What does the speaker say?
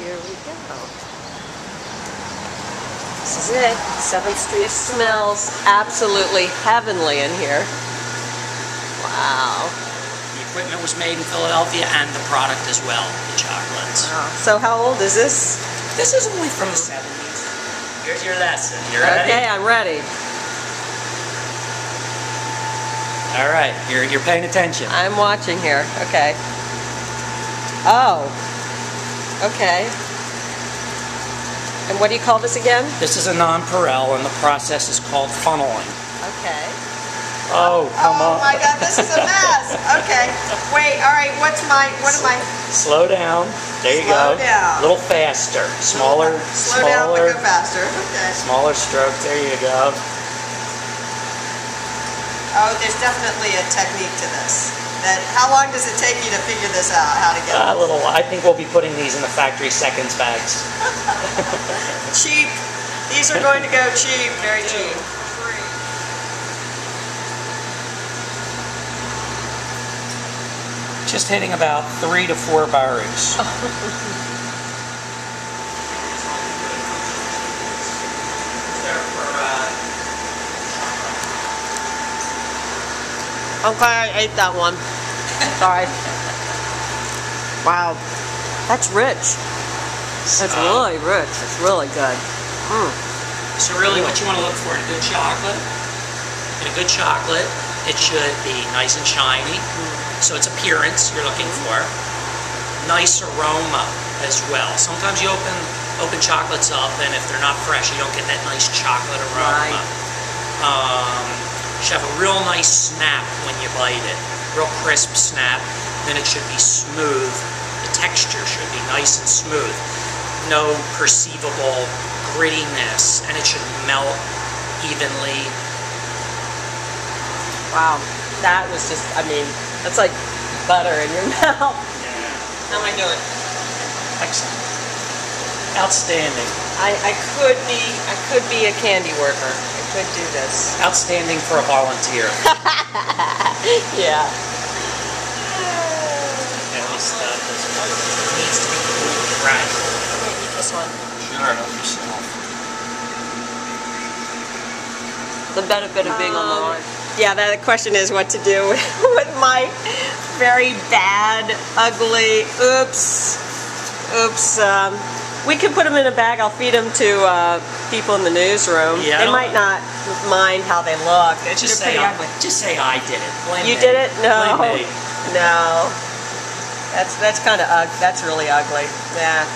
Here we go. This is it. 7th Street. It smells absolutely heavenly in here. Wow. The equipment was made in Philadelphia and the product as well, the chocolates. Wow. So how old is this? This is only from the 70s. Here's your lesson. You ready? Okay, I'm ready. All right, you're paying attention. I'm watching here. Okay. Oh. Okay. And what do you call this again? This is a nonpareil, and the process is called funneling. Okay. Oh, come on. Oh my God, this is a mess. Okay. Wait, all right, what am I? Slow down. There you go. Slow down. A little faster. Smaller. Slow down, but go faster. Okay. Smaller stroke. There you go. Oh, there's definitely a technique to this. How long does it take you to figure this out, how to get it? A little. I think we'll be putting these in the factory seconds bags. Cheap. These are going to go cheap, very cheap. Just hitting about 3 to 4 bars. Okay, I ate that one. Sorry. Wow. That's rich. That's really rich. It's really good. Mm. So really what you want to look for in a good chocolate, it should be nice and shiny. So it's appearance you're looking for. Nice aroma as well. Sometimes you open chocolates up, and if they're not fresh, you don't get that nice chocolate aroma. Right. Should have a real nice snap when you bite it. Real crisp snap. Then it should be smooth. The texture should be nice and smooth. No perceivable grittiness, and it should melt evenly. Wow. That was just, I mean, that's like butter in your mouth. Yeah. How am I doing? Excellent. Outstanding. I could be a candy worker. I could do this. Outstanding for a volunteer. Yeah. And this stuff needs to be cooled right. I'm gonna eat this one. Sure, help yourself. The benefit of being on the line. Yeah, the question is what to do with my very bad, ugly, oops. We could put them in a bag. I'll feed them to people in the newsroom. Yeah, they might not mind how they look. Just They're say pretty ugly. Just say I did it. Blame You me. did it? No. Blame me. No. That's kind of that's really ugly. Yeah.